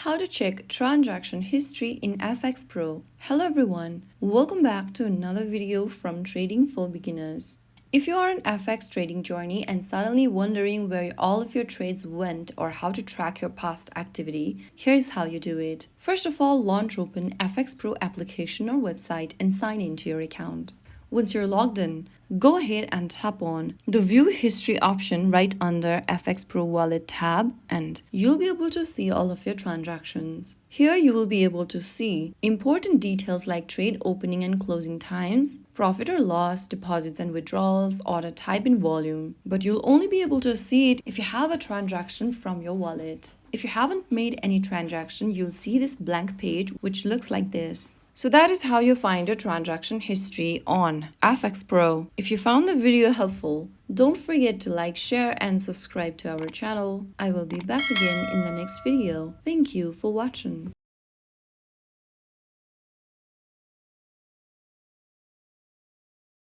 How to check transaction history in FxPro. Hello everyone, welcome back to another video from Trading for Beginners. If you are on FX trading journey and suddenly wondering where all of your trades went or how to track your past activity, here's how you do it. First of all, launch open FxPro application or website and sign into your account. Once you're logged in, go ahead and tap on the View History option right under FxPro Wallet tab and you'll be able to see all of your transactions. Here you will be able to see important details like trade opening and closing times, profit or loss, deposits and withdrawals, order type and volume. But you'll only be able to see it if you have a transaction from your wallet. If you haven't made any transaction, you'll see this blank page which looks like this. So that is how you find your transaction history on FxPro. If you found the video helpful, don't forget to like, share and subscribe to our channel. I will be back again in the next video. Thank you for watching.